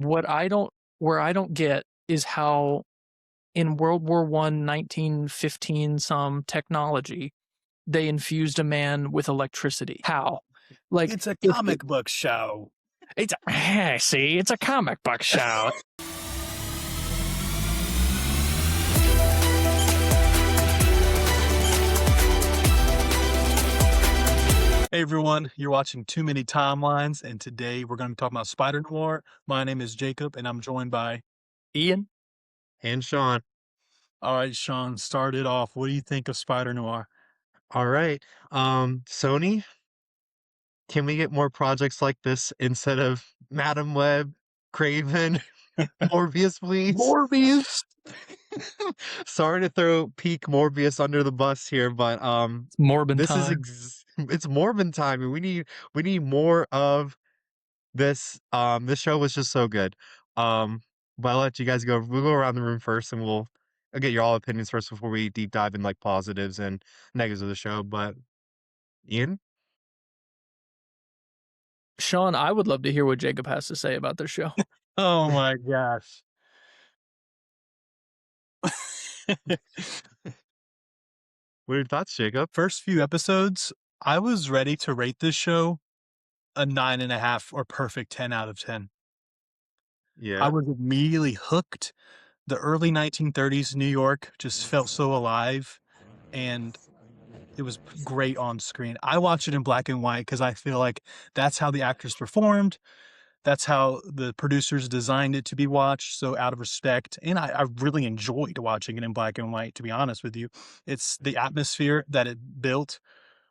What I don't where I don't get is how in World War One, 1915 some technology, they infused a man with electricity. How? Like It's a if comic book show. it's see, it's a comic book show. Hey everyone, you're watching Too Many Timelines, and today we're going to be talking about Spider-Noir. My name is Jacob, and I'm joined by Ian, And Sean. All right, Sean, start it off. What do you think of Spider-Noir? All right. Sony, can we get more projects like this instead of Madam Web, Craven, Morbius, please? Morbius. Sorry to throw peak Morbius under the bus here, but It's Morbin this is time. it's Morbin time, and we need more of this. This show was just so good. But I'll let you guys go. We'll go around the room first, and I'll get your all opinions first before we deep dive in like positives and negatives of the show. But Ian? Sean, I would love to hear what Jacob has to say about this show. Oh my gosh. What are your thoughts, Jacob? First few episodes, I was ready to rate this show a 9.5 or perfect 10 out of 10. I Yeah, was immediately hooked. The early 1930s New York just felt so alive, and it was great on screen. I watch it in black and white because I feel like that's how the actors performed. That's how the producers designed it to be watched. So out of respect, and I really enjoyed watching it in black and white, to be honest with you. It's the atmosphere that it built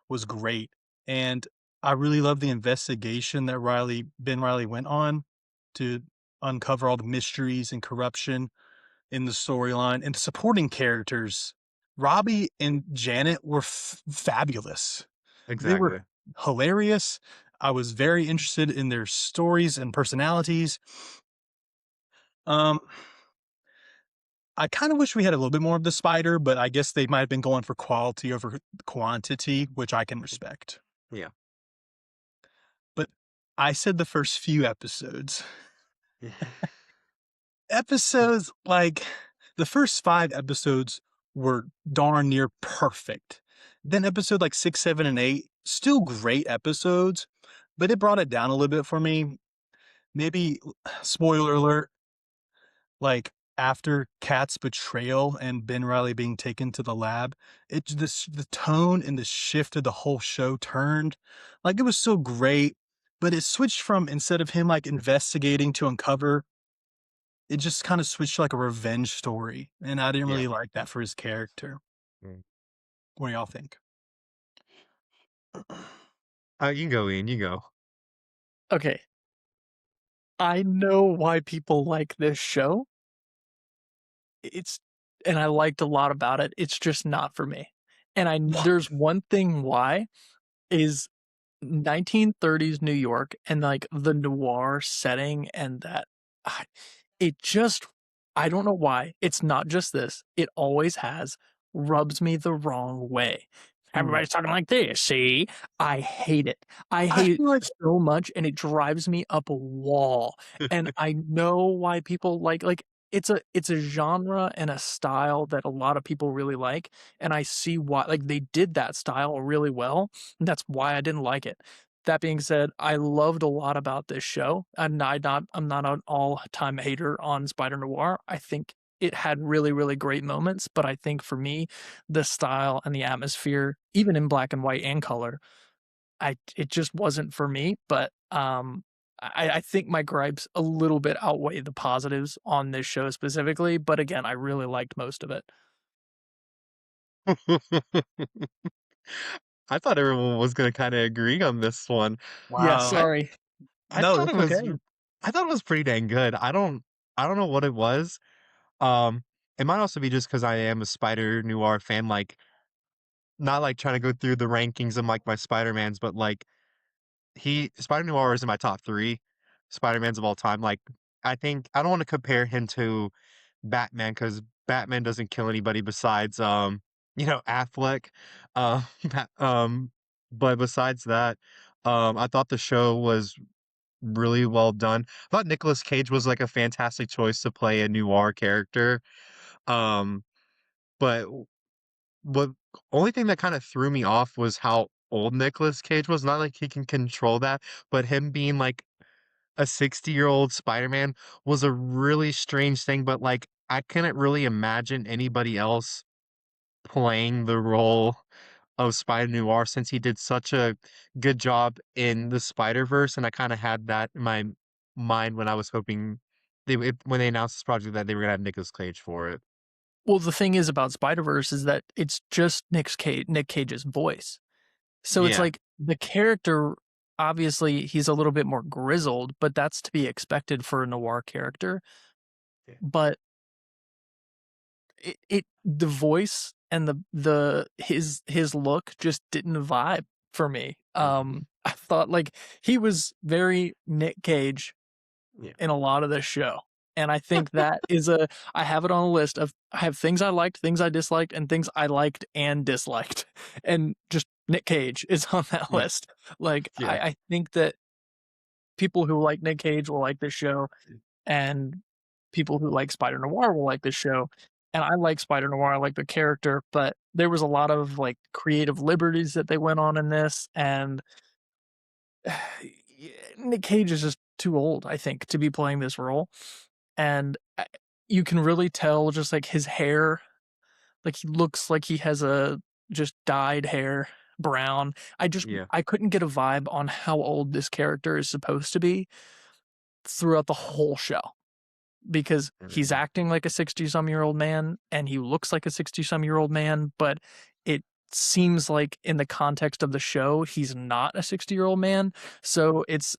was great. And I really love the investigation that Ben Riley went on to uncover all the mysteries and corruption in the storyline, and the supporting characters. Robbie and Janet were fabulous. They exactly. were hilarious. I was very interested in their stories and personalities. Um, I kind of wish we had a little bit more of the spider, but I guess they might have been going for quality over quantity, which I can respect. Yeah. But I said the first few episodes. Episodes like the first 5 episodes were darn near perfect. Then episode like 6, 7, and 8, still great episodes, but it brought it down a little bit for me. Maybe spoiler alert, like after Kat's betrayal and Ben Riley being taken to the lab, the tone and the shift of the whole show turned. Like it was so great, but it switched from, instead of him like investigating to uncover, it just kind of switched to like a revenge story, and I didn't Yeah. really like that for his character. Mm. What do y'all think? You can go, Ian. You go. Okay. I know why people like this show. It's and I liked a lot about it. It's just not for me. And there's one thing why is 1930s New York and like the noir setting and that it just I don't know why. It's not just this. It always has rubs me the wrong way. Everybody's talking like this, see? I hate it. I I hate feel like it so much and it drives me up a wall. And I know why people like it's a genre and a style that a lot of people really like, and I see why like they did that style really well, and that's why I didn't like it. That being said, I loved a lot about this show. I'm not an all-time hater on Spider-Noir. I think it had really, really great moments, but I think for me, the style and the atmosphere, even in black and white and color, it just wasn't for me. But I think my gripes a little bit outweigh the positives on this show specifically. But again, I really liked most of it. I thought everyone was gonna kind of agree on this one. Yeah, wow. I sorry. I No, thought it it's was okay. I thought it was pretty dang good. I don't know what it was. Um, it might also be just because I am a Spider Noir fan. Like, not like trying to go through the rankings of like my Spider Mans, but like Spider Noir is in my top 3 Spider Mans of all time. Like, I think I don't want to compare him to Batman because Batman doesn't kill anybody besides Affleck. Bat- um but besides that, I thought the show was really well done. I thought Nicolas Cage was like a fantastic choice to play a noir character. Um, but what only thing that kind of threw me off was how old Nicolas Cage was. Not like he can control that, but him being like a 60-year-old Spider-Man was a really strange thing. But like, I couldn't really imagine anybody else playing the role of Spider-Noir since he did such a good job in the Spider-Verse, and I kinda had that in my mind when I was hoping when they announced this project that they were gonna have Nicolas Cage for it. Well, the thing is about Spider-Verse is that it's just Nick Cage's voice. So it's Yeah. like the character, obviously, he's a little bit more grizzled, but that's to be expected for a noir character. Yeah. But the voice and his look just didn't vibe for me. Mhm. I thought like he was very Nick Cage Yeah. in a lot of this show. And I think that is I have it on a list of I have things I liked, things I disliked, and things I liked and disliked. And just Nick Cage is on that Yeah. list. Like Yeah. I think that people who like Nick Cage will like this show, and people who like Spider Noir will like this show. And I like Spider Noir, I like the character, but there was a lot of like creative liberties that they went on in this, and Nick Cage is just too old, I think, to be playing this role. And you can really tell just like his hair, like he looks like he has a just dyed hair, brown. Yeah. I couldn't get a vibe on how old this character is supposed to be throughout the whole show, because he's Mhm. acting like a 60-some-year-old man and he looks like a 60-some-year-old man, but it seems like in the context of the show, he's not a 60-year-old man. So it's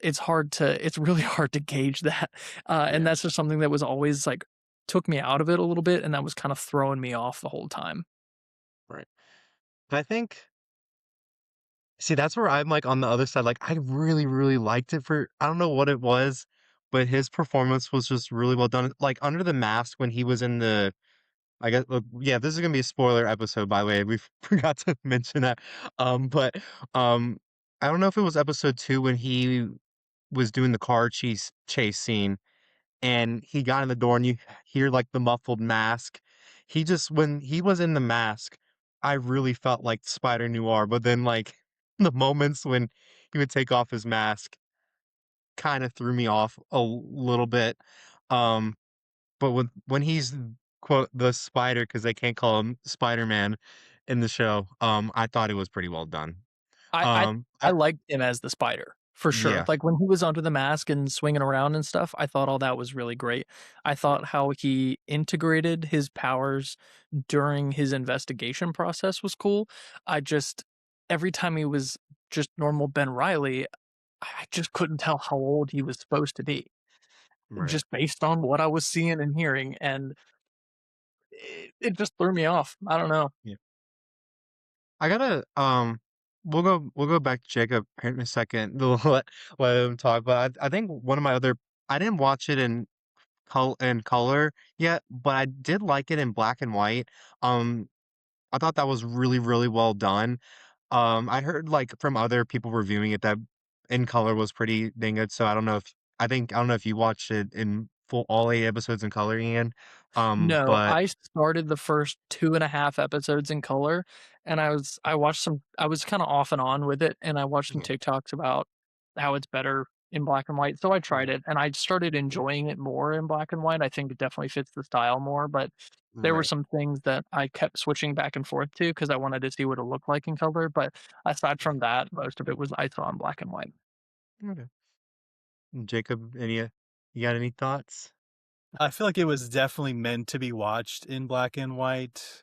really hard to gauge that. And Yeah. that's just something that was always like took me out of it a little bit, and that was kind of throwing me off the whole time. Right. But I think see, that's where I'm, like, on the other side, like, I really, really liked it for I don't know what it was, but his performance was just really well done. Like, Under the Mask when he was in the I guess yeah, this is gonna be a spoiler episode, by the way. We forgot to mention that. But um, I don't know if it was episode 2 when he was doing the car chase scene, and he got in the door, and you hear like the muffled mask. He just when he was in the mask, I really felt like Spider Noir. But then like the moments when he would take off his mask kind of threw me off a little bit. Um, but when he's, quote, "the spider" because they can't call him Spider-Man in the show, I thought it was pretty well done. I I Um, I I liked him as the Spider, for sure. yeah, Like, when he was under the mask and swinging around and stuff, I thought all that was really great. I yeah, thought how he integrated his powers during his investigation process was cool. I just every time he was just normal Ben Riley, I just couldn't tell how old he was supposed to be, right, just based on what I was seeing and hearing, and it just threw me off. I don't know. yeah. I gotta, we'll go back to Jacob here in a second. Let him talk, but I think one of my other I didn't watch it in color yet, but I did like it in black and white. Um, I thought that was really, really well done. I heard, like, from other people reviewing it that In Color was pretty dang good, so I don't know if you watched it in full all 8 episodes in color, Ian, No, but I started the first 2.5 episodes in color, and I was kinda off and on with it, and I watched some yeah, TikToks about how it's better in black and white, so I yeah, tried it, and I started yeah, enjoying it more in black and white. I think it definitely fits the style more, but there were right, some things that I kept switching back and forth to because I wanted to see what it looked like in color, but aside yeah, from that, most of it was I saw in black and white. okay. Jacob, you got any thoughts? I feel like it was definitely meant to be watched in black and white.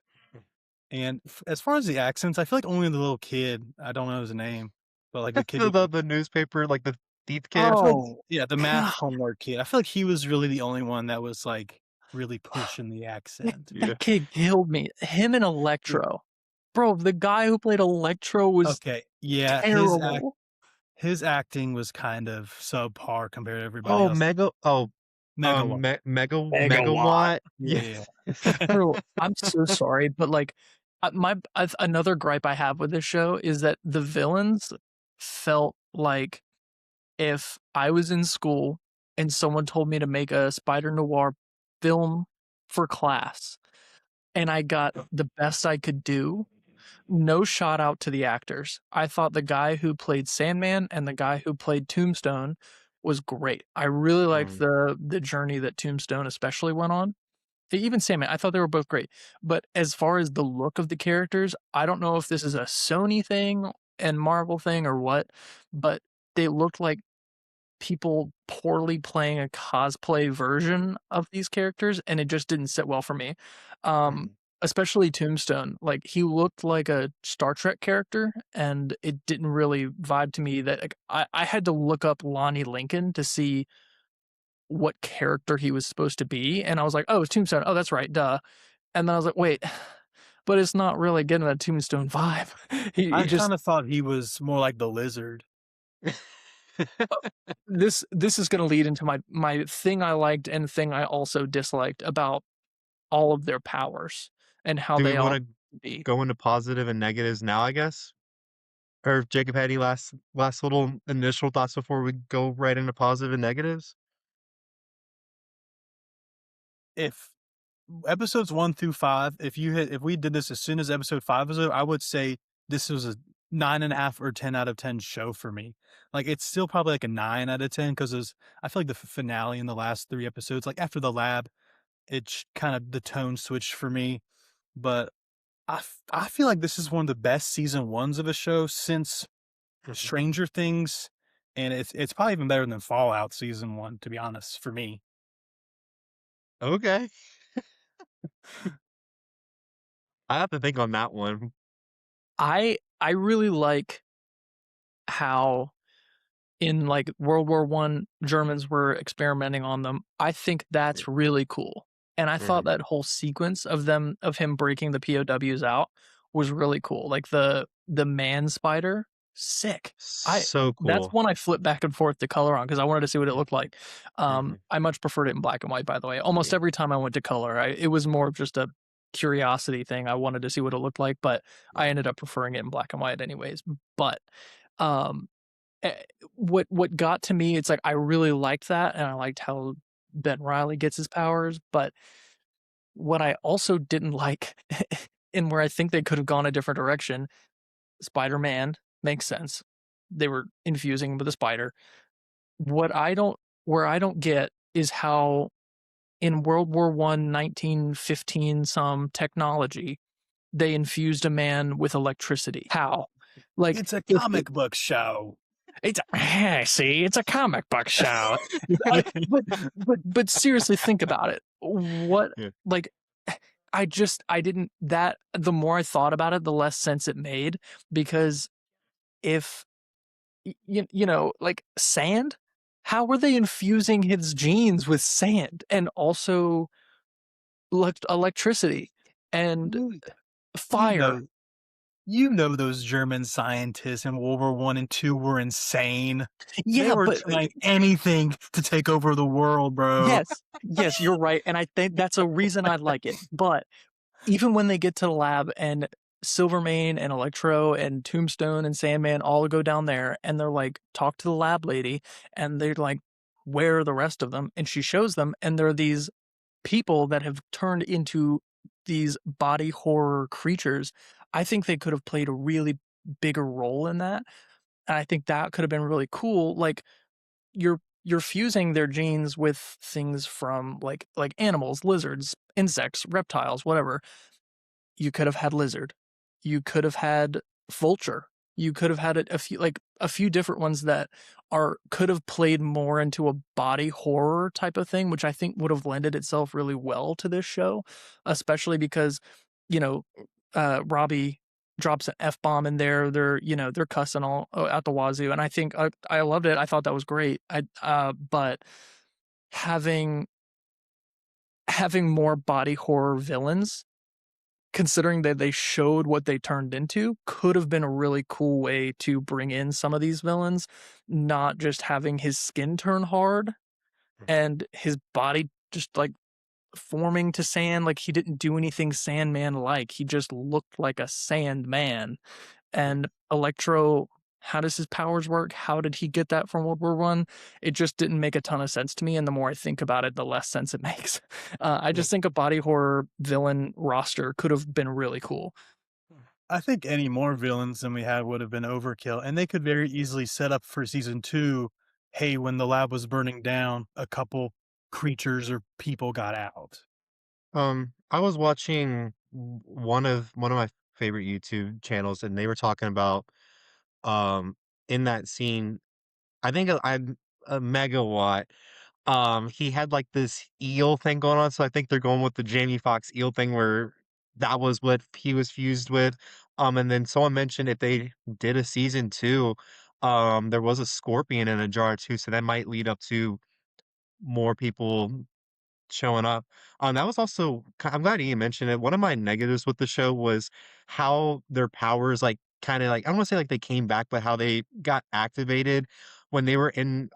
And as far as the accents, I feel like only the little kid, I don't know his name, but like the kid who The newspaper, like, the thief I kid? feel like Oh, yeah, the math god. homework kid. I feel like he was really the only one that was, like, really pushing the accent. Yeah, That kid killed me. Him and yeah. Electro. Bro, the guy who played Electro was Okay, yeah, terrible. his acting was kind of subpar compared to everybody Oh, else. Megawa. Megawatt. Megawatt? Yeah, Yeah. yeah, yeah. Bro, I'm so sorry, but, like, another gripe I have with this show is that the villains felt like if I was in school and someone told me to make a Spider-Noir film for class and I got the best I could do, no shout out to the actors. I thought the guy who played Sandman and the guy who played Tombstone was great. I really liked Mm, the journey that Tombstone especially went on. Even Sandman, I thought they were both great. But as far as the look of the characters, I don't know if this is a Sony thing and Marvel thing or what, but they looked like people poorly playing a cosplay version of these characters, and it just didn't sit well for me. Um, mm. Especially Tombstone, like, he looked like a Star Trek character, and it didn't really vibe to me that, like, I had to look up Lonnie Lincoln to see what character he was supposed to be, and I was like, "Oh, it's Tombstone. Oh, that's right, duh." And then I was like, "Wait, but it's not really getting a Tombstone vibe." He I just kind of thought he was more like the lizard. this is gonna lead into my thing I liked and thing I also disliked about all of their powers and how Do we they all wanna be. go into positive and negatives now, I guess? Or Jacob, had any last little initial thoughts before we go right into positive and negatives? If episodes 1 through 5, if we did this as soon as episode 5 was over, I would say this was a 9.5 or 10 out of 10 show for me. Like, it's still probably like a 9 out of 10 because I feel like the finale in the last 3 episodes, like after the lab, it's kind of the tone switched for me. But I feel like this is one of the best season ones of a show since Stranger Things, and it's probably even better than Fallout season 1, to be honest, for me. Okay. I have to think on that one. I really like how in, like, World War One, Germans were experimenting on them. I think Mm, that's really cool, and I thought mhm. that whole sequence of him breaking the POWs out was really cool. Like, the man spider, sick. I So That's cool. one I flipped back and forth to color on because I wanted to see what it looked like. Mhm. I much preferred it in black and white, by the way. Almost Yeah. every time I went to color, it was more of just a curiosity thing. I wanted to see what it looked like, but I ended up preferring it in black and white anyways. But, um Eh, what got to me, it's like I really liked that, and I liked how Ben Riley gets his powers, but what I also didn't like, and where I think they could have gone a different direction, Spider-Man makes sense. They were infusing him with a spider. What I don't Where I don't get is how in World War One, 1915 some technology, they infused a man with electricity. How? Like, It's a if comic book show. it's see, it's a comic book show. But seriously, think about it. What Yeah. like I didn't that the more I thought about it, the less sense it made because if you know, like sand, how were they infusing his genes with sand and also electricity and You you fire? know you know those German scientists in World War One and Two were insane. They Yeah, were but trying anything to take over the world, bro. yes, yes, you're right, and I think that's a reason I like it. But even when they get to the lab and Silvermane and Electro and Tombstone and Sandman all go down there and they're like, talk to the lab lady, and they're like, where are the rest of them? And she shows them, and there are these people that have turned into these body horror creatures. I think they could have played a really bigger role in that. And I think that could have been really cool. Like you're fusing their genes with things from like animals, lizards, insects, reptiles, whatever. You could have had lizard. You could have had vulture. You could have had a few different ones that are could have played more into a body horror type of thing, which I think would have lended itself really well to this show, especially because, you know, Robbie drops an F bomb in there. They're cussing all out the wazoo, and I think I loved it. I thought that was great. But having having more body horror villains, considering that they showed what they turned into, could have been a really cool way to bring in some of these villains, not just having his skin turn hard and his body just like forming to sand. Like he didn't do anything Sandman like. He just looked like a sand man. And Electro How does his powers work? How did he get that from World War One? It just didn't make a ton of sense to me, and the more I think about it, the less sense it makes. I Yeah. just think a body horror villain roster could have been really cool. I think any more villains than we had would have been overkill, and they could very easily set up for season 2, hey, when the lab was burning down, a couple creatures or people got out. I was watching one of my favorite YouTube channels, and they were talking about um in that scene. I think I'm a megawatt. He had like this eel thing going on, so I think they're going with the Jamie Foxx eel thing where that was what he was fused with. And then someone mentioned if they did a season 2, there was a scorpion in a jar too, so that might lead up to more people showing up. That was also I'm glad you mentioned it. One of my negatives with the show was how their powers, like, kinda, like, I don't wanna say, like, they came back, but how they got activated when they were in,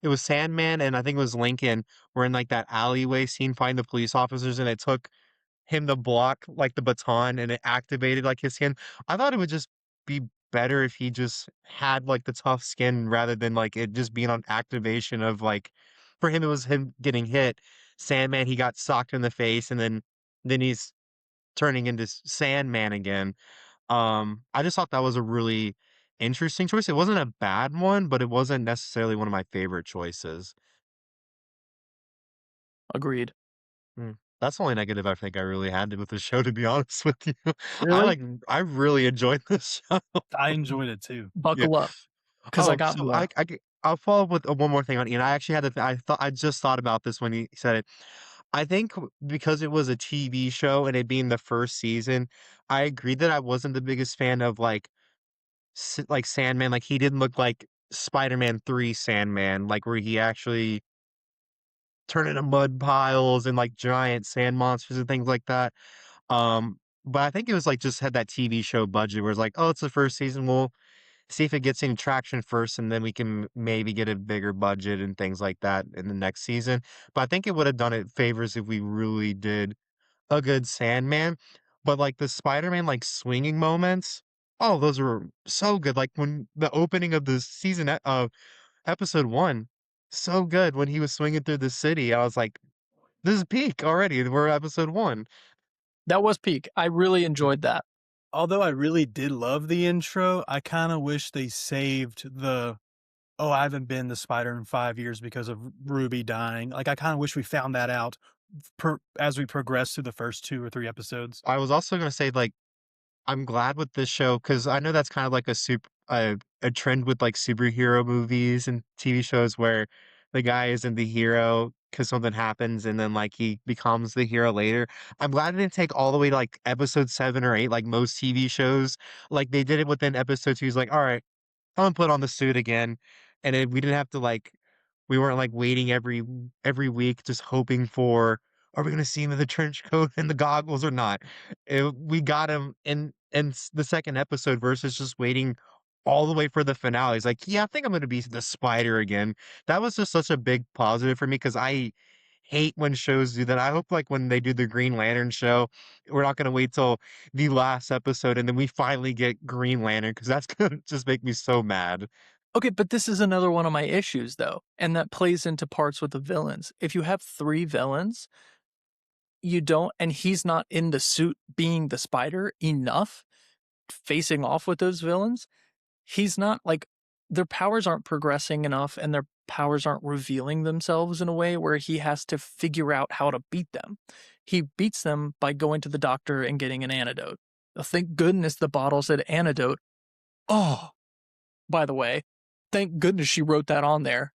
it was Sandman and I think it was Lincoln were in, like, that alleyway scene fighting the police officers, and it took him to block, like, the baton and it activated, like, his skin. I thought it would just be better if he just had, like, the tough skin rather than, like, it just being on activation of, like, for him, it was him getting hit. Sandman, he got socked in the face, and then he's turning into Sandman again. I just thought that was a really interesting choice. It wasn't a bad one, but it wasn't necessarily one of my favorite choices. Agreed. That's the only negative I think I really had with the show, to be honest with you. I Really? like I really enjoyed this show. I enjoyed it too. Yeah. Buckle up, because I Oh, got so more. I'll follow up with one more thing on Ian. I actually had to. I just thought about this when he said it. I think because it was a TV show and it being the first season, I agreed that I wasn't the biggest fan of like Sandman. Like he didn't look like Spider-Man 3 Sandman, like where he actually turned into mud piles and like giant sand monsters and things like that. But I think it was like just had that TV show budget where it's like, oh, it's the first season. We'll see if it gets any traction first, and then we can maybe get a bigger budget and things like that in the next season. But I think it would have done it favors if we really did a good Sandman. But like the Spider-Man like swinging moments, oh, those were so good. Like when the opening of the season of episode 1, so good when he was swinging through the city. I was like, this is peak already. We're episode 1. That was peak. I really enjoyed that. Although I really did love the intro, I kind of wish they saved the, oh, I haven't been the Spider in 5 years because of Ruby dying. Like, I kind of wish we found that out as we progress through the first 2 or 3 episodes. I was also gonna say, like, I'm glad with this show because I know that's kind of like a trend with like superhero movies and TV shows where the guy isn't the hero because something happens and then like he becomes the hero later. I'm glad it didn't take all the way to like episode 7 or 8, like most TV shows. Like they did it within episode 2. He's like, all right, I'm gonna put on the suit again, and we didn't have to like we weren't like waiting every week just hoping for are we gonna see him in the trench coat and the goggles or not? We got him in the second episode versus just waiting all the way for the finale. He's like, yeah, I think I'm gonna be the spider again. That was just such a big positive for me because I hate when shows do that. I hope like when they do the Green Lantern show, we're not gonna wait till the last episode and then we finally get Green Lantern because that's gonna just make me so mad. Okay, but this is another one of my issues, though, and that plays into parts with the villains. If you have 3 villains, you don't and he's not in the suit being the spider enough, facing off with those villains, he's not like their powers aren't progressing enough and their powers aren't revealing themselves in a way where he has to figure out how to beat them. He beats them by going to the doctor and getting an antidote. Thank goodness the bottle said antidote. Oh, by the way, thank goodness she wrote that on there.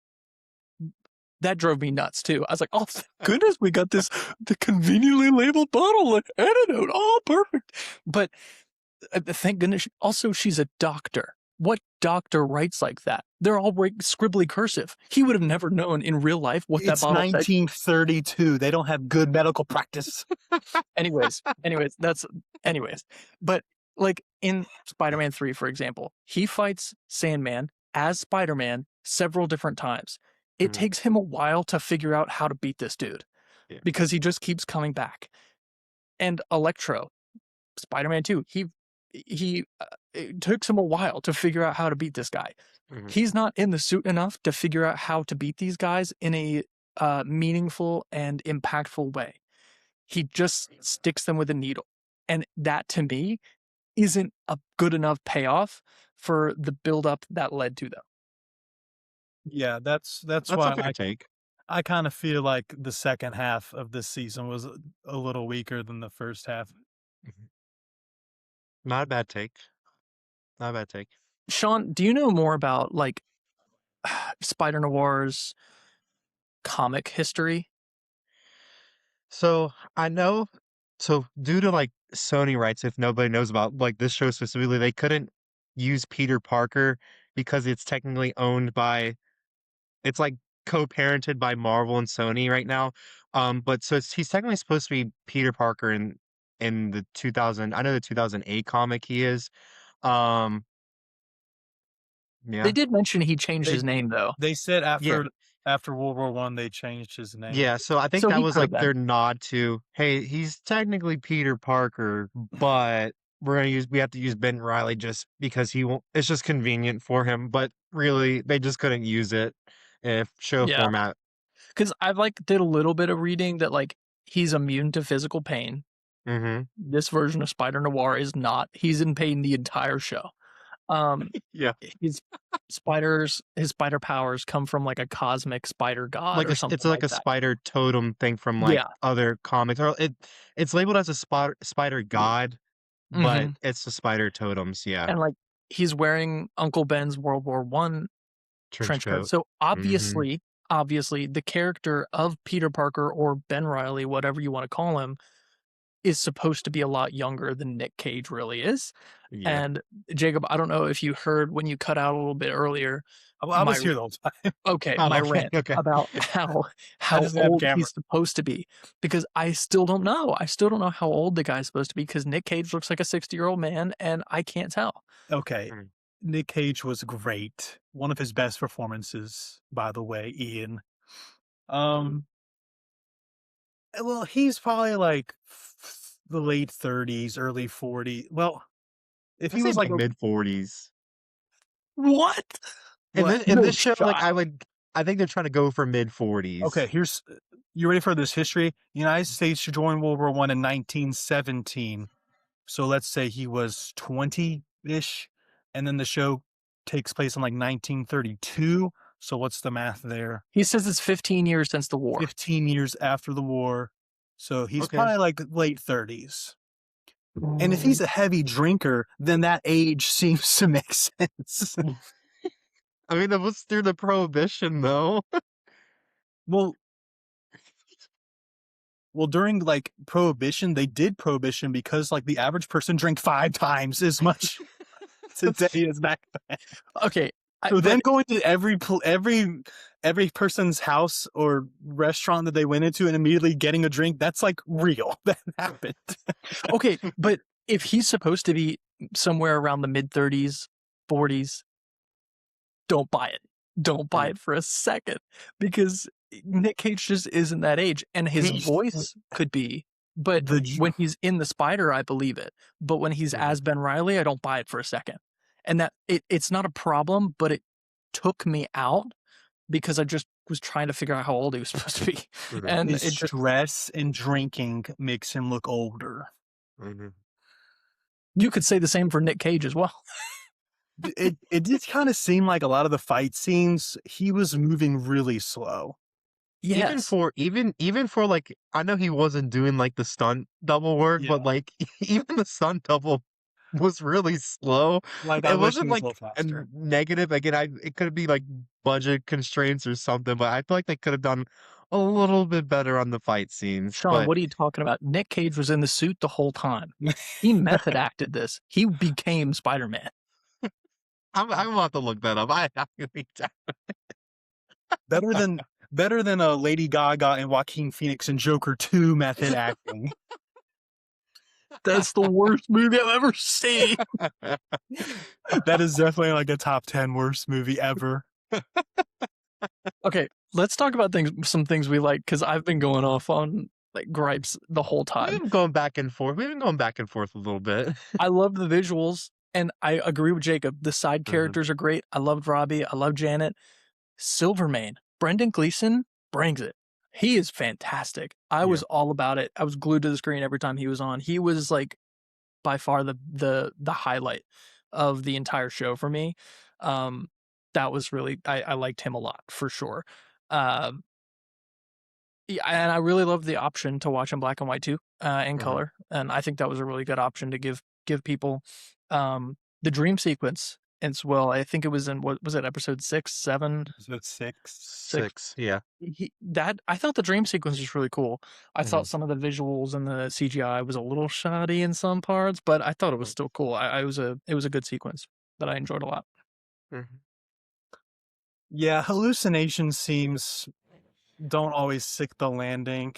That drove me nuts too. I was like, oh, thank goodness we got the conveniently labeled bottle, like antidote. Oh, perfect. But thank goodness. Also, she's a doctor. What doctor writes like that? They're all scribbly cursive. He would have never known in real life what that It's bottle said. 1932. They don't have good medical practice. Anyways. But like in Spider-Man 3, for example, he fights Sandman as Spider-Man several different times. It Mhm. takes him a while to figure out how to beat this dude Yeah. because he just keeps coming back. And Electro, Spider-Man 2, he it took him a while to figure out how to beat this guy. Mhm. He's not in the suit enough to figure out how to beat these guys in a meaningful and impactful way. He just sticks them with a needle. And that to me isn't a good enough payoff for the buildup that led to them. Yeah, that's That's a why fair take. I kind of feel like the second half of this season was a little weaker than the first half. Mhm. Not a bad take. Not a bad take. Sean, do you know more about like Spider-Noir's comic history? So I know. So due to like Sony rights, if nobody knows about like this show specifically, they couldn't use Peter Parker because it's technically owned by. It's like co-parented by Marvel and Sony right now. But so he's technically supposed to be Peter Parker in the 2000. I know the 2008 comic he is. Um, They yeah, did mention he changed They his name though. they said yeah. after World War One they changed his name. Yeah, so I think So that he was could have like been. their nod to, hey, he's technically Peter Parker, but we have to use Ben Riley just because he won't, it's just convenient for him. But really, they just couldn't use it if show Yeah. format. Because I've like did a little bit of reading that like he's immune to physical pain. Mm-hmm. This version of Spider Noir is not. He's in pain the entire show. Um, Yeah, his his spider powers come from like a cosmic spider god like or it's something like like a that. spider totem thing from like Yeah. other comics, or it's labeled as a spider god, but Hmm. it's the spider totems. Yeah, And like he's wearing Uncle Ben's World War One trench trench coat. coat. So Mm-hmm. obviously, the character of Peter Parker or Ben Riley, whatever you want to call him, is supposed to be a lot younger than Nick Cage really is. Yeah. And Jacob, I don't know if you heard when you cut out a little bit earlier, I my was here the whole time. my Oh, okay, rant okay. about I how just didn't have a old camera. he's supposed to be because I still don't know. I still don't know how old the guy's supposed to be because Nick Cage looks like a 60-year-old man and I can't tell. Okay, Mm. Nick Cage was great. One of his best performances, by the way, Ian. Um, well, he's probably like the late 30s, early 40s. Well, if I he say was like like a mid 40s. What? And what? then in No this show, like shot. I think they're trying to go for mid Okay, 40s. here's you ready for this history? The United States joined World War One in 1917. So let's say he was 20-ish, and then the show takes place in like 1932. So what's the math there? He says it's 15 years since the war. 15 years after the war. So he's Okay. probably like late 30s. And if he's a heavy drinker, then that age seems to make sense. I mean, that was through the prohibition though. well, well, during like prohibition, they did prohibition because like the average person drank 5 times as much today as back then. Okay, So then but going to every person's house or restaurant that they went into and immediately getting a drink, that's like real. That happened. okay, but if he's supposed to be somewhere around the mid 30s, 40s, don't buy it. Don't buy it for a second because Nick Cage just isn't that age, and his He's- voice could be. But The when he's in the Spider, I believe it. But when he's as Ben Riley, I don't buy it for a second. And that it's not a problem, but it took me out because I just was trying to figure out how old he was supposed to be, and his it just stress and drinking makes him look older. Mhm. you could say the same for Nick Cage as well. It did kind of seem like a lot of the fight scenes he was moving really slow. Yes, Even for like I know he wasn't doing like the stunt double work, Yeah. but like even the stunt double was really slow. Like I It wish he wasn't was like a little a faster. negative. Again, it could be like budget constraints or something, but I feel like they could have done a little bit better on the fight scenes. Sean, But what are you talking about? Nick Cage was in the suit the whole time. He method acted this. He became Spider-Man. I'm gonna have to look that up. I really doubt- better than a Lady Gaga and Joaquin Phoenix and Joker 2 method acting. That's the worst movie I've ever seen. That is definitely like a top 10 worst movie ever. Okay, let's talk about some things we like because I've been going off on like gripes the whole We've time. been going back and forth. We've been going back and forth a little bit. I love the visuals, and I agree with Jacob. The side Mhm. characters are great. I loved Robbie. I love Janet. Silvermane, Brendan Gleeson brings it. He is fantastic. I Yeah. was all about it. I was glued to the screen every time he was on. He was like by far the highlight of the entire show for me. Um, that was really I liked him a lot for sure. Um, yeah, and I really loved the option to watch in black and white too, in Mhm. color, and I think that was a really good option to give people, the dream sequence as well. I think it was in what was it, episode 6, 7, Episode 6. 6? 6, yeah. That I thought the dream sequence was really cool. I thought Mhm. some of the visuals and the CGI was a little shoddy in some parts, but I thought it was Mhm. still cool. It was a good sequence that I enjoyed a lot. Mhm. Yeah, hallucination scenes don't always stick the landing.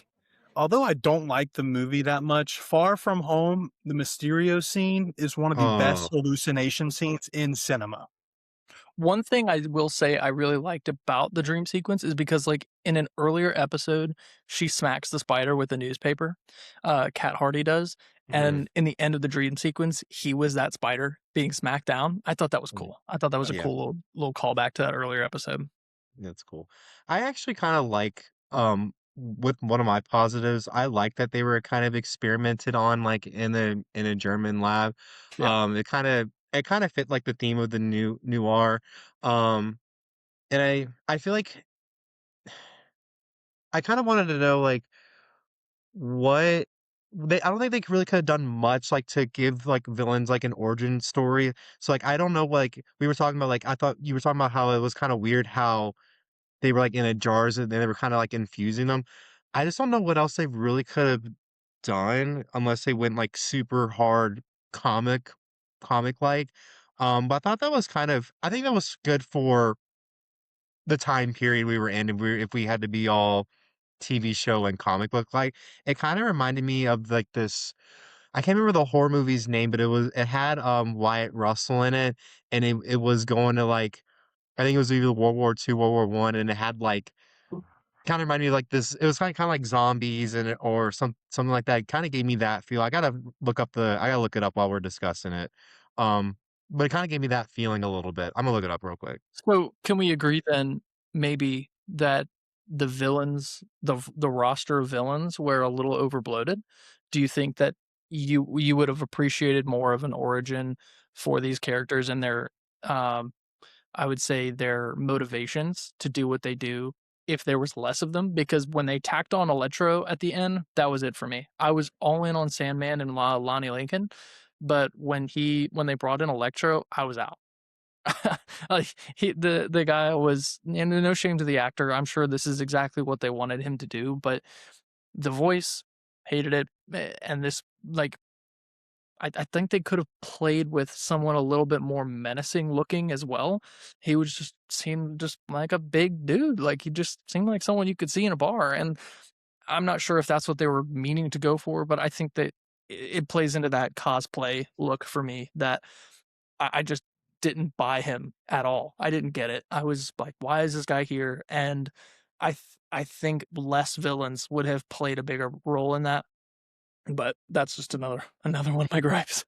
Although I don't like the movie that much, Far From Home, the Mysterio scene is one of the best Oh, hallucination scenes in cinema. One thing I will say I really liked about the dream sequence is because, like, in an earlier episode, she smacks the spider with a newspaper, Cat Hardy does, mhm. and in the end of the dream sequence, he was that spider being smacked down. I thought that was Mhm. cool. I thought that was a Yeah, cool little callback to that earlier episode. that's cool. I actually kinda like, with one of my positives, I like that they were kind of experimented on, like, in a German lab. Yeah. It kinda fit, like, the theme of the new noir, and I feel like I kinda wanted to know, like, what I don't think they really could've done much, like, to give, like, villains, like, an origin story. So, like, I don't know, like, we were talking about, like I thought you were talking about how it was kinda weird how they were, like, in a jars and then they were kinda, like, infusing them. I just don't know what else they really could've done unless they went, like, super hard comic comic-like. But I thought that was I think that was good for the time period we were in, if we had to be all TV show and comic book like. It kinda reminded me of, like, this I can't remember the horror movie's name, but it had, Wyatt Russell in it, and it was going to, like I think it was either World War II, World War One, and it had, like kinda reminded me of, like, this it was kinda like zombies and or something like that. It kinda gave me that feel. I gotta look it up while we're discussing it. Um, but it kinda gave me that feeling a little bit. Imma look it up real quick. So, can we agree then maybe that the villains, the roster of villains were a little overbloated? Do you think that you would have appreciated more of an origin for these characters and their, um, I would say their motivations to do what they do if there was less of them? Because when they tacked on Electro at the end, that was it for me. I was all in on Sandman and Lonnie Lincoln, but when they brought in Electro, I was out. Like the guy was, and no shame to the actor. I'm sure this is exactly what they wanted him to do, but the voice hated it. And this like I think they could have played with someone a little bit more menacing looking as well. He was just seemed just like a big dude. Like he just seemed like someone you could see in a bar. And I'm not sure if that's what they were meaning to go for, but I think that it plays into that cosplay look for me that I just didn't buy him at all. I didn't get it. I was like, "Why is this guy here?" And I think less villains would have played a bigger role in that, but that's just another one of my gripes.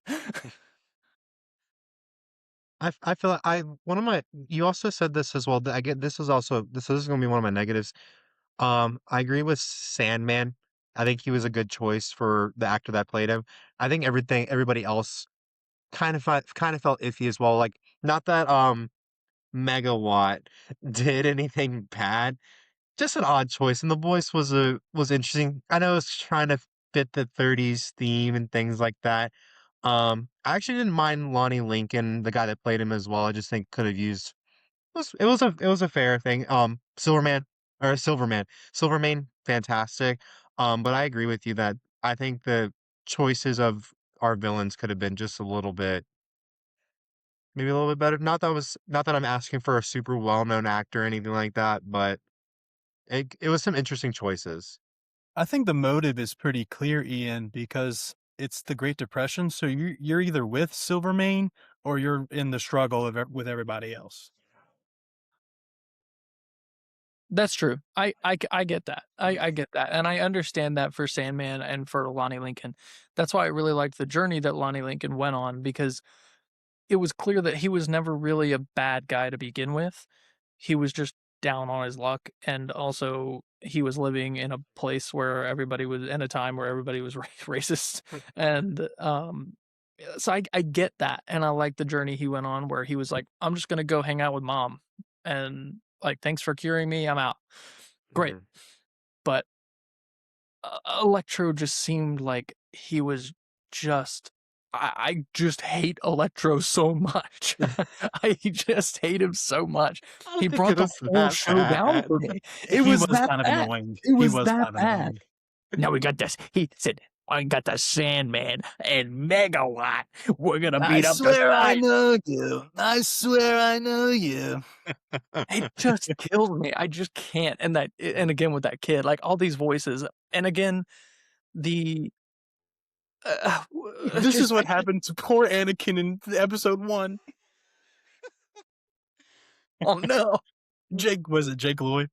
I feel like I one of my you also said this as well, that I get this is gonna be one of my negatives. I agree with Sandman. I think he was a good choice for the actor that played him. I think everybody else kind of felt iffy as well. Like, not that Megawatt did anything bad, just an odd choice. And the voice was interesting. I know it's trying to fit the 30s theme and things like that. I actually didn't mind Lonnie Lincoln, the guy that played him as well. I just think could have used it was a fair thing. Silverman, fantastic. But I agree with you that I think the choices of our villains could have been just a little bit, maybe a little bit better. Not that I'm asking for a super well-known actor or anything like that, but it was some interesting choices. I think the motive is pretty clear, Ian, because it's the Great Depression. So you're either with Silvermane or you're in the struggle with everybody else. That's true. I get that. I get that, and I understand that for Sandman and for Lonnie Lincoln. That's why I really liked the journey that Lonnie Lincoln went on because it was clear that he was never really a bad guy to begin with. He was just down on his luck, and also he was living in a place where everybody was in a time where everybody was racist, and so I get that, and I like the journey he went on where he was like, "I'm just gonna go hang out with mom, and like, thanks for curing me. I'm out." Great, Mhm. but Electro just seemed like he was just I just hate Electro so much. I just hate him so much. I He don't think brought it the was whole that show down bad. for me. It He was was that kind of bad. annoying. It He was was that kind of bad. annoying. Now we got this. He said, "I got the Sandman and Megawatt. We're gonna I beat up the swear I Spider." know you. I swear I know you. It just kills me. I just can't. And that, and again with that kid, like all these voices, and again the This just is what happened to poor Anakin in episode 1. oh no. Jake, was it Jake Lloyd?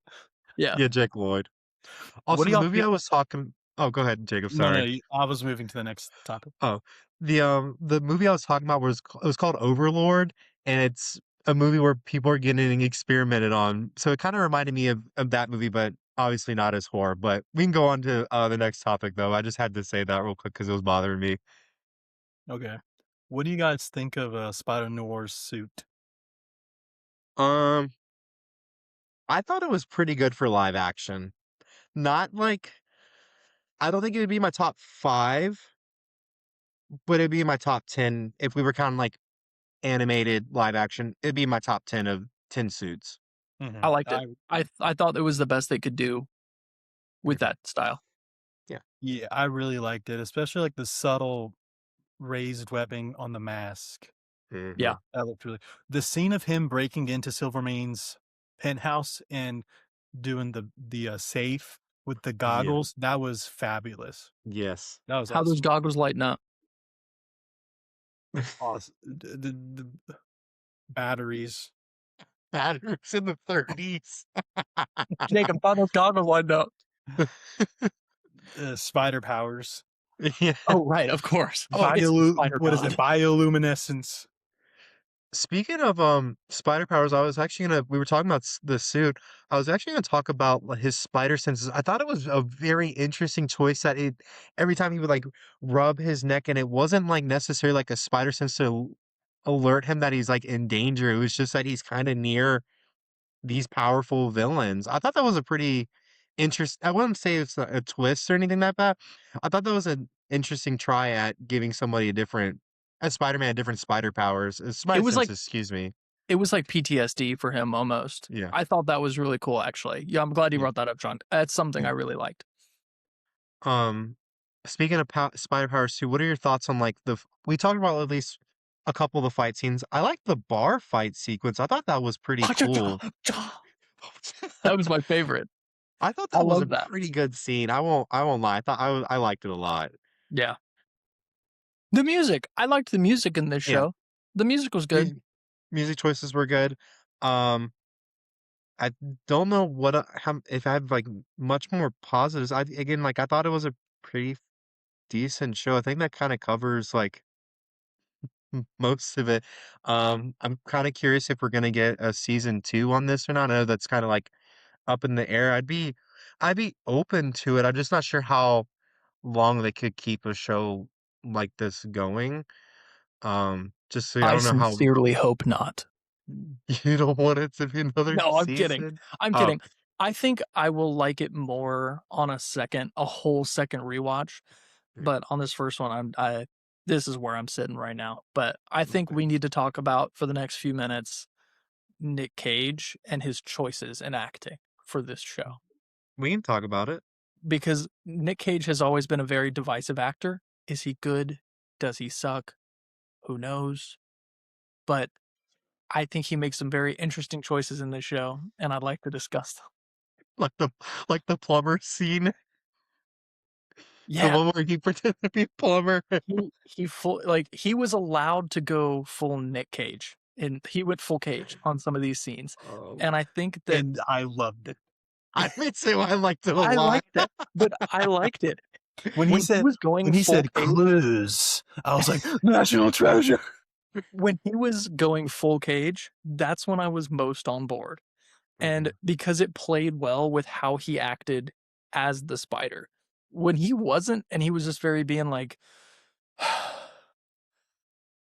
Yeah. Yeah, Jake Lloyd. What Also, do the y'all movie think? I was talking oh, go ahead, Jacob, No, no, sorry. I was moving to the next topic. Oh, the movie I was talking about it was called Overlord, and it's a movie where people are getting experimented on. So it kind of reminded me of that movie, but obviously not as horror. But we can go on to the next topic, though. I just had to say that real quick because it was bothering me. Okay. What do you guys think of Spider-Noir's suit? Um, I thought it was pretty good for live action. Not like I don't think it would be my top 5, but it'd be my top 10 if we were counting like animated live action. It'd be my top 10 of 10 suits. I Mhm. liked it. I thought it was the best they could do with Mhm. that style. Yeah. Yeah, I really liked it, especially like the subtle raised webbing on the mask. Yeah. Mhm. That looked really the scene of him breaking into Silvermane's penthouse and doing the safe with the Yeah. goggles, that was fabulous. Yes. That was How those awesome. goggles lighten up. Awes the batteries, Matters in the 30s. Jacob, how those goggles lighten up. spider powers, Yeah. Oh, right, of course. Oh, It's the spider what is it? god. Bioluminescence. speaking of spider powers, I was actually gonna we were talking about the suit. I was actually gonna talk about his spider senses. I thought it was a very interesting choice that it every time he would like rub his neck, and it wasn't like necessarily like a spider sense to alert him that he's like in danger. It was just that he's kind of near these powerful villains. I thought that was a pretty interest I wouldn't say it's a twist or anything like that. I thought that was an interesting try at giving somebody a Spider-Man different spider powers, It spider was like senses, excuse me. it was like PTSD for him almost. Yeah, I thought that was really cool, actually. Yeah, I'm glad you yeah. brought that up, John. That's something I really liked. Um, speaking of spider powers too, what are your thoughts on like we talked about at least a couple of the fight scenes. I like the bar fight sequence. I thought that was pretty cool. That was my favorite. I thought I that was a love that. pretty good scene. I won't lie. I liked it a lot. Yeah. The music. I liked the music in this Yeah. show. The music was good. Music choices were good. Um, I don't know what how if I have like much more positives. I again like I thought it was a pretty decent show. I think that kind of covers like most of it. I'm kind of curious if we're gonna get a season 2 on this or not. I know that's kind of like up in the air. I'd be open to it. I'm just not sure how long they could keep a show like this going. Just so I I don't know how sincerely hope not. you don't want it to be another No, I'm kidding. season. I'm Oh, kidding. I think I will like it more on a whole second rewatch, but on this first one, this is where I'm sitting right now. But I think okay. we need to talk about for the next few minutes Nick Cage and his choices in acting for this show. We can talk about it. Because Nick Cage has always been a very divisive actor. Is he good? Does he suck? Who knows? But I think he makes some very interesting choices in this show, and I'd like to discuss them. Like the like the plumber scene, the Yeah, one where he pretended to be a plumber. he was allowed to go full Nick Cage, and he went full Cage on some of these scenes. Oh, And I think that And I loved it. I would say I liked it a I lot. liked it, but I liked it. When he When he said was going when he full said cage clues, I was like, national treasure. when he was going full cage, that's when I was most on board. And Mhm. because it played well with how he acted as the spider. When he wasn't, and he was just very being like,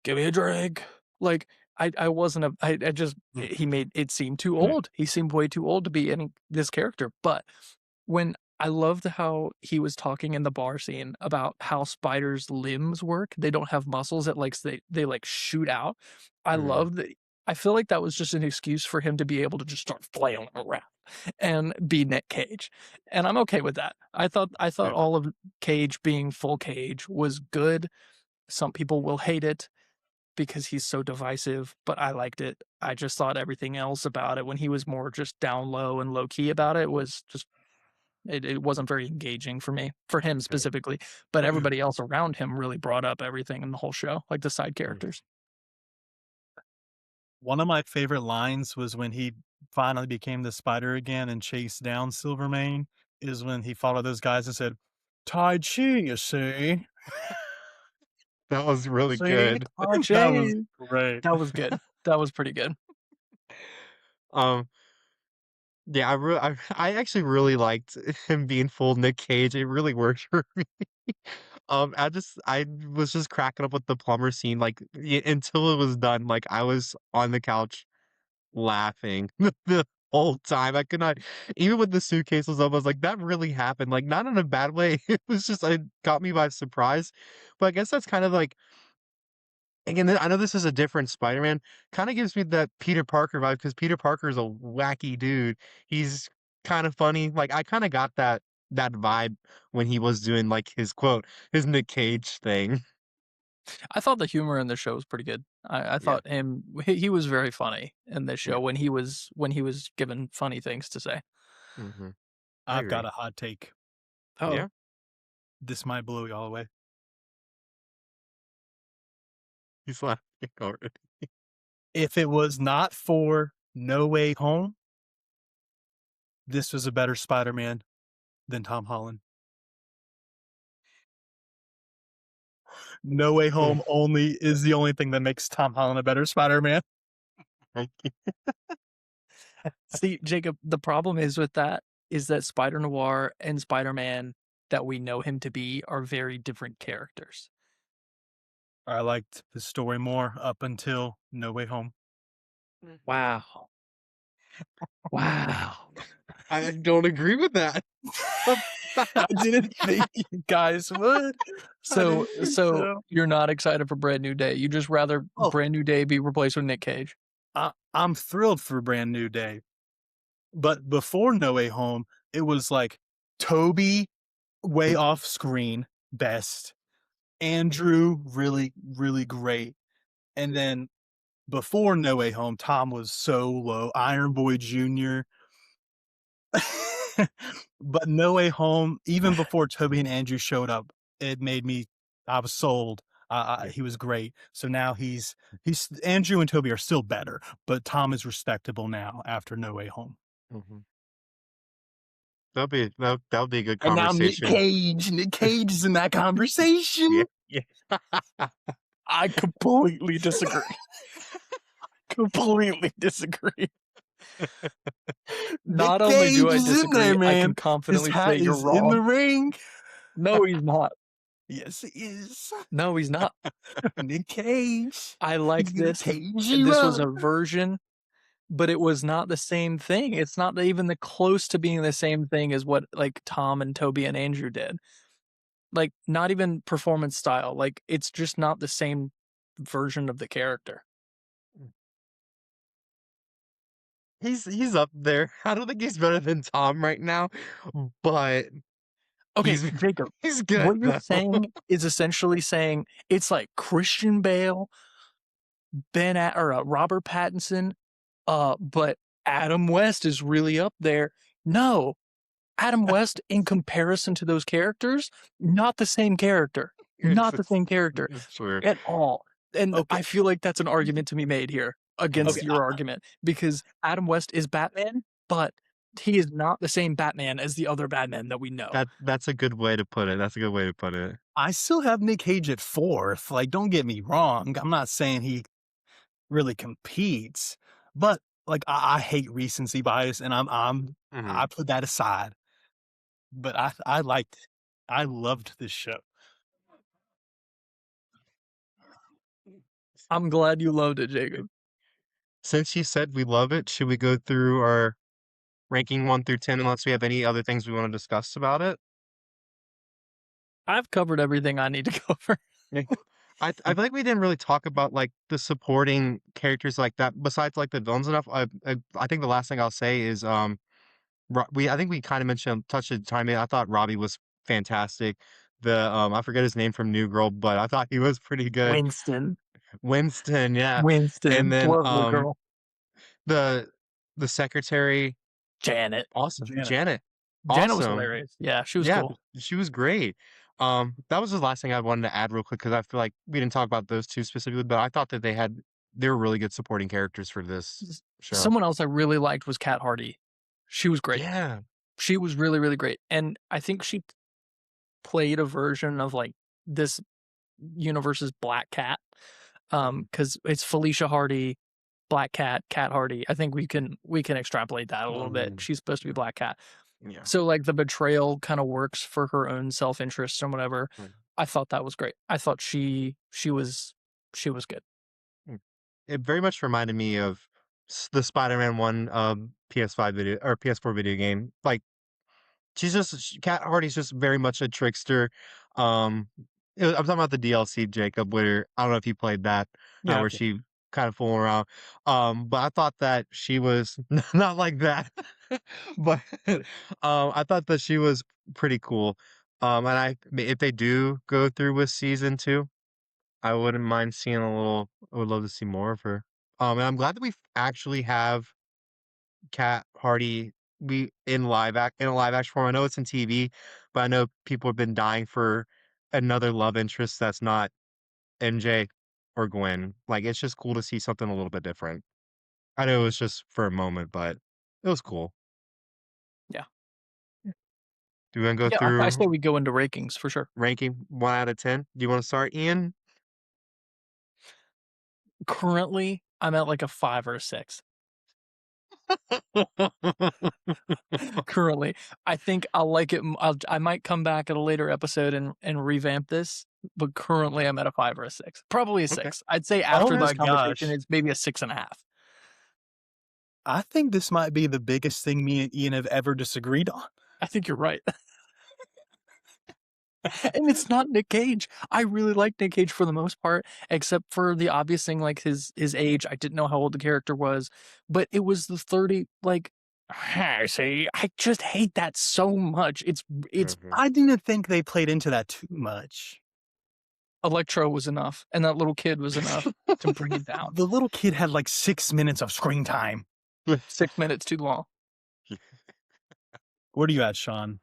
"Give me a drink." Like, I wasn't a I just he made it seem too old. He seemed way too old to be any this character, but when I loved how he was talking in the bar scene about how spiders' limbs work. They don't have muscles that, like, they, like, shoot out. I Mhm. love that. I feel like that was just an excuse for him to be able to just start flailing around and be Nick Cage, and I'm okay with that. I thought Yeah. all of Cage being full Cage was good. Some people will hate it because he's so divisive, but I liked it. I just thought everything else about it when he was more just down low and low key about it was just it wasn't very engaging for me, for him Okay. specifically, but everybody else around him really brought up everything in the whole show, like the side Mm. characters. One of my favorite lines was when he finally became the spider again and chased down Silvermane, is when he followed those guys and said, Tai Chi, you see? That was really See, good. That was Archie. great. That was good. That was pretty good. Um, yeah, I actually really liked him being full Nick Cage. It really worked for me. I was just cracking up with the plumber scene, like until it was done. Like I was on the couch laughing the whole time. I could not, even when the suitcase was up, I was like, that really happened. Like not in a bad way. It was just it caught me by surprise. But I guess that's kind of like again, I know this is a different Spider-Man. Kind of gives me that Peter Parker vibe because Peter Parker is a wacky dude. He's kind of funny. Like I kind of got that vibe when he was doing like his Nick Cage thing. I thought the humor in the show was pretty good. I Yeah, thought he was very funny in this yeah, show when he was given funny things to say. hmm I I've got agree. a hot take. Oh, Yeah, This might blow y'all away. he's laughing already. If it was not for No Way Home, this was a better Spider-Man than Tom Holland. No Way Home only is the only thing that makes Tom Holland a better Spider-Man. see, Jacob, the problem is with that is that Spider-Noir and Spider-Man that we know him to be are very different characters. I liked the story more up until No Way Home. Wow. Wow. I don't agree with that. I didn't think you guys would. I So didn't think so so. you're not excited for Brand New Day. You just rather Oh, Brand New Day be replaced with Nick Cage. I'm thrilled for Brand New Day. But before No Way Home, it was like Toby way off screen, best. Andrew, really, really great. And then before No Way Home, Tom was so low. Iron Boy Jr. But No Way Home, even before Toby and Andrew showed up, it made me, I was sold. Yeah. He was great. So now he's Andrew and Toby are still better, but Tom is respectable now after No Way Home. Mhm. That'll be a good And now Nick conversation. Cage, Nick Cage is in that Yeah, conversation. yeah. I completely disagree. Completely disagree. Nick Not only do Cage I is in there, disagree, I can man. His confidently say hat you're is in the wrong. ring. No, he's not. Yes, he is. No, he's not. Nick Cage. I He's like gonna this. cage you This was up. a version, but it was not the same thing. It's not even the close to being the same thing as what like Tom and Toby and Andrew did. Like not even performance style. Like it's just not the same version of the character. He's up there. I don't think he's better than Tom right now, but Okay, he's Jacob, he's good what you're though. saying is essentially saying it's like Christian Bale, Robert Pattinson, but Adam West is really up there. No, Adam West in comparison to those characters, not the same character. It's Not the it's same character it's true. at all. And Okay, I feel like that's an argument to be made here against okay. your argument because Adam West is Batman, but he is not the same Batman as the other Batman that we know. That's a good way to put it. That's a good way to put it. I still have Nick Cage at 4th. Like, don't get me wrong. I'm not saying he really competes, but like I hate recency bias, and Mhm. I put that aside. But I loved this show. I'm glad you loved it, Jacob. Since you said we love it, should we go through our ranking 1 through 10 unless we have any other things we wanna discuss about it? I've covered everything I need to cover. Yeah. I feel like we didn't really talk about, like, the supporting characters like that besides, like, the villains enough. I think the last thing I'll say is, I think we kinda mentioned touched the timing. I thought Robbie was fantastic. I forget his name from New Girl, but I thought he was pretty good. Winston. Winston, yeah. And Winston. then, Love the girl. the the secretary, Janet. awesome. Janet. Janet, Janet was awesome. hilarious. Yeah, she was Yeah, cool. she was great. That was the last thing I wanted to add real quick because I feel like we didn't talk about those 2 specifically, but I thought that they were really good supporting characters for this show. Someone else I really liked was Kat Hardy. She was great. Yeah. She was really, really great. And I think she played a version of like this universe's Black Cat. Because it's Felicia Hardy, Black Cat, Cat Hardy. I think we can extrapolate that a little bit. Mm, She's supposed to be yeah, Black Cat. yeah. So like the betrayal kind of works for her own self-interest and whatever. Mm, I thought that was great. I thought she was good. mm. It very much reminded me of the Spider-Man 1, PS5 video or PS4 video game. Like, Cat Hardy's just very much a trickster. Um, I'm talking about the DLC, Jacob, where I don't know if you played that, Yeah. where she kind of fooling around. But I thought that she was not like that, but I thought that she was pretty cool. And if they do go through with season 2, I wouldn't mind seeing a little. I would love to see more of her. And I'm glad that we actually have Cat Hardy we in a live action form. I know it's in TV, but I know people have been dying for another love interest that's not MJ or Gwen. Like, it's just cool to see something a little bit different. I know it was just for a moment, but it was cool. Yeah. Do we wanna go Yeah, I say through we go into rankings for sure. ranking 1 out of 10? Do you wanna start, Ian? Currently, I'm at like a 5 or a 6. Currently, I think I'll like it. I might come back at a later episode and revamp this, but currently I'm at a 5 or a 6. Probably a Okay. 6. I'd say Oh after this my conversation, gosh. it's maybe a 6.5. I think this might be the biggest thing me and Ian have ever disagreed on. I think you're right. And it's not Nick Cage. I really like Nick Cage for the most part, except for the obvious thing like his age. I didn't know how old the character was, but it was the 30 like see, I just hate that so much. It's Mhm. I didn't think they played into that too much. Electro was enough, and that little kid was enough to bring it down. The little kid had like 6 minutes of screen time. 6 minutes too long. Where do you at, Sean?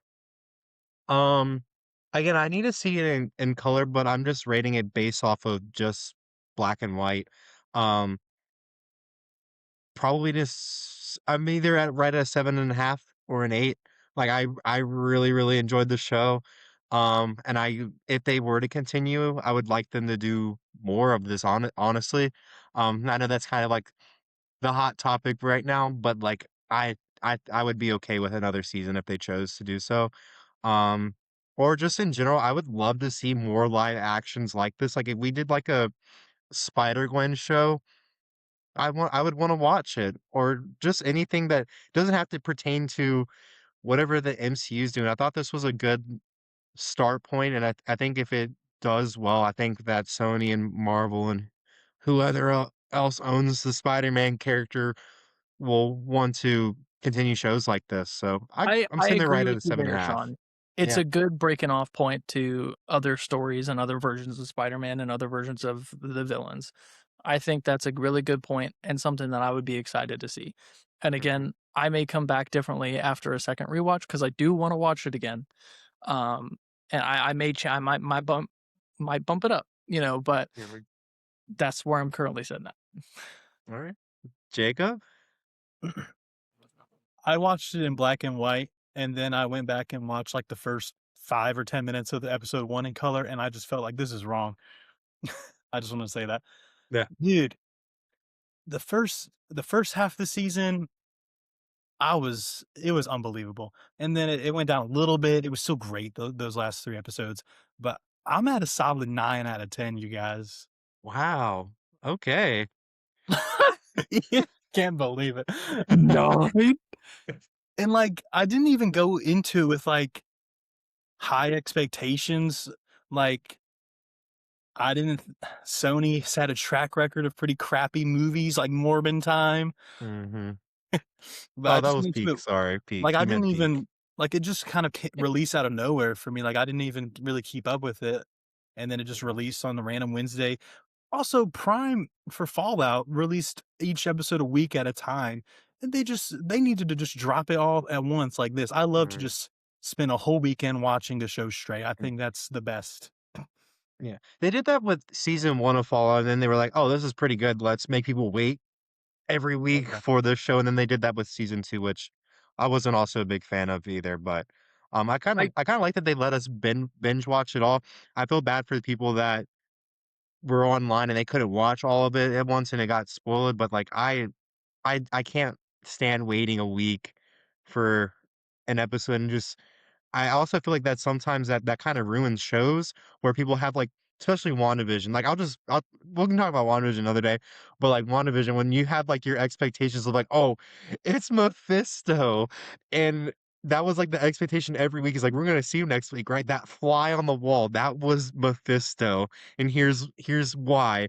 Um, Again, I need to see it in color, but I'm just rating it based off of just black and white. Um, Probably just I'm either at right at a 7.5 or an 8. Like, I really, really enjoyed the show. And if they were to continue, I would like them to do more of this honestly. I know that's kind of like the hot topic right now, but like I would be okay with another season if they chose to do so. Um, or just in general, I would love to see more live actions like this. Like, if we did like a Spider-Gwen show, I would wanna watch it, or just anything that doesn't have to pertain to whatever the MCU is doing. I thought this was a good start point, and I think if it does well, I think that Sony and Marvel and whoever else owns the Spider-Man character will want to continue shows like this. So I'm I sitting there agree right at with a you seven and a there, half. Sean. It's Yeah. a good breaking off point to other stories and other versions of Spider-Man and other versions of the villains. I think that's a really good point and something that I would be excited to see. And Mhm. again, I may come back differently after a second rewatch because I do want to watch it again. Um, and I may I might bump it up, but Yeah, that's where I'm currently sitting at. alright. Jacob? I watched it in black and white, and then I went back and watched, like, the first 5 or 10 minutes of the episode 1 in color, and I just felt like, "This is wrong." I just wanna say that. Yeah. Dude, the first half of the season, it was unbelievable, and then it went down a little bit. It was still great, those last 3 episodes, but I'm at a solid 9 out of 10, you guys. Wow. Okay. Can't believe it. No. And, like, I didn't even go into with, like, high expectations, like, I didn't Sony's had a track record of pretty crappy movies like Morbin Time, Mhm. but Oh, I that just was went peak, to sorry, like, peak. I He didn't meant peak. even like, it just kind of release out of nowhere for me, like, I didn't even really keep up with it, and then it just released on the random Wednesday. Also, Prime for Fallout released each episode a week at a time, and they needed to just drop it all at once like this. I love to Mhm. just spend a whole weekend watching a show straight. I think that's the best. Yeah. They did that with season 1 of Fallout, and then they were like, "Oh, this is pretty good. Let's make people wait every week Okay. for this show," and then they did that with season 2, which I wasn't also a big fan of either, but, I I kinda like that they let us binge watch it all. I feel bad for the people that were online and they couldn't watch all of it at once and it got spoiled, but, like, I can't stand waiting a week for an episode and just I also feel like that sometimes that kinda ruins shows where people have, like especially WandaVision, like, I'll we can talk about WandaVision another day, but, like, WandaVision, when you have, like, your expectations of, like, "Oh, it's Mephisto," and that was, like, the expectation every week is, like, "We're gonna see you next week, right? That fly on the wall, that was Mephisto, and here's why."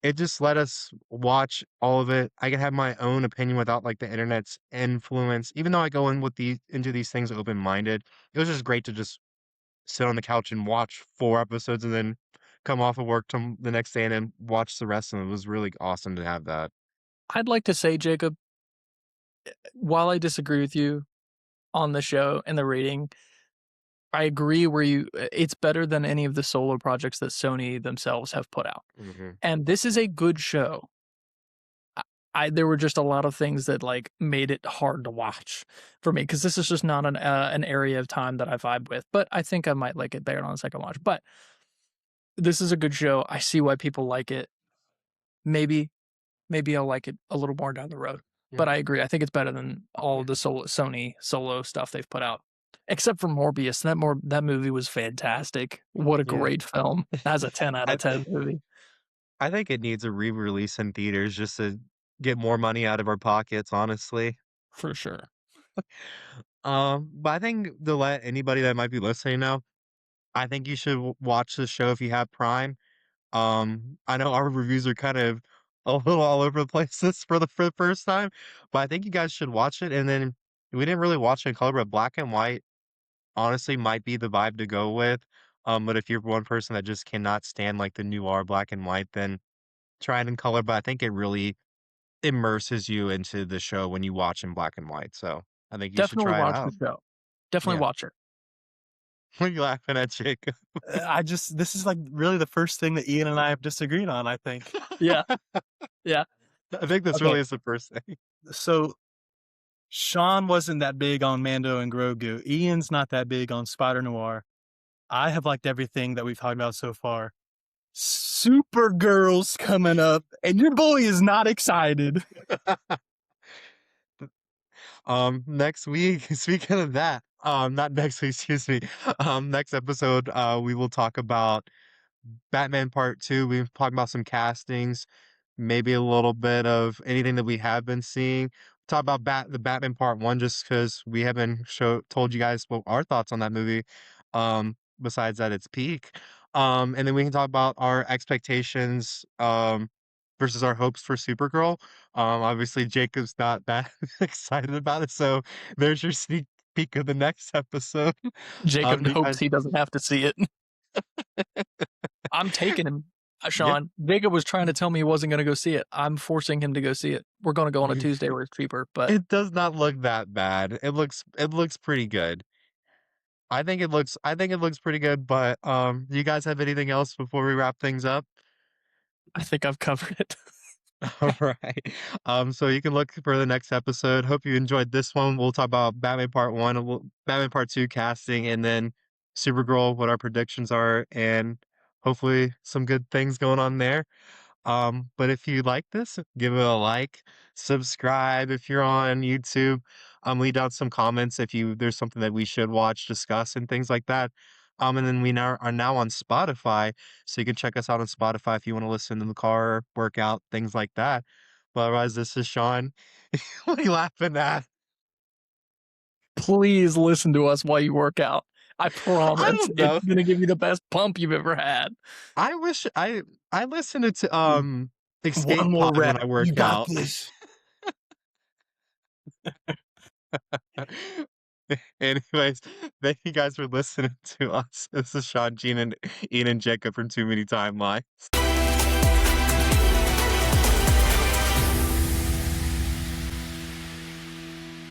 It just let us watch all of it. I can have my own opinion without, like, the internet's influence, even though I go in with into these things open-minded. It was just great to just sit on the couch and watch 4 episodes and then come off of work the next day and then watch the rest of them. It was really awesome to have that. I'd like to say, Jacob, while I disagree with you on the show and the rating, I agree where it's better than any of the solo projects that Sony themselves have put out. Mhm. And this is a good show. I there were just a lot of things that, like, made it hard to watch for me because this is just not an area of time that I vibe with, but I think I might like it better on the second watch. But this is a good show. I see why people like it. Maybe maybe I'll like it a little more down the road. Yeah. But I agree. I think it's better than all Yeah. the Sony solo stuff they've put out. Except for Morbius. That movie was fantastic. What a Yeah. great film. That's a 10 out I of 10 think movie I think it needs a re-release in theaters just to get more money out of our pockets, honestly. for sure. But I think to let anybody that might be listening know, I think you should watch the show if you have Prime. I know our reviews are kind of a little all over the place this for the first time, but I think you guys should watch it. And then we didn't really watch it in color, but black and white honestly might be the vibe to go with. But if you're one person that just cannot stand like the noir black and white, then try it in color. But I think it really immerses you into the show when you watch in black and white. So I think you should Definitely try it watch the out. show. Definitely Yeah. watch it. What are you laughing at, Jacob? This is like really the first thing that Ian and I have disagreed on, I think. Yeah, yeah. I think this Okay, really is the first thing. so Sean wasn't that big on Mando and Grogu. Ian's not that big on Spider-Noir. I have liked everything that we've talked about so far. Supergirl's coming up, and your boy is not excited. Next week, speaking of that, not next week, excuse me. Next episode, we will talk about Batman Part 2. We've talked about some castings, maybe a little bit of anything that we have been seeing. Talk about the Batman Part 1 just because we haven't told you guys what our thoughts on that movie, besides that it's peak. And then we can talk about our expectations, versus our hopes for Supergirl. Obviously Jacob's not that excited about it, so there's your sneak peek of the next episode. Jacob You hopes guys he doesn't have to see it. I'm taking him, yeah, Sean. Jacob was trying to tell me he wasn't gonna go see it. I'm forcing him to go see it. We're gonna go on a Tuesday where it's cheaper, but it does not look that bad. It looks pretty good. I think it looks pretty good, but, do you guys have anything else before we wrap things up? I think I've covered it. All right. So you can look for the next episode. Hope you enjoyed this one. We'll talk about Batman Part 1, Batman Part 2 casting, and then Supergirl, what our predictions are, and hopefully some good things going on there. But if you like this, give it a like, subscribe if you're on YouTube. Leave down some comments if there's something that we should watch, discuss, and things like that. And then we now are now on Spotify, so you can check us out on Spotify if you want to listen in the car, workout, things like that. But otherwise, this is Sean. What are you laughing at? Please listen to us while you work out. I I promise don't it's know. gonna give you the best pump you've ever had. I wish I listen to One Escape more Pod when rep. I You work got out. this. Anyways, thank you guys for listening to us. This is Sean, Gene, and Ian and Jacob from Too Many Timelines.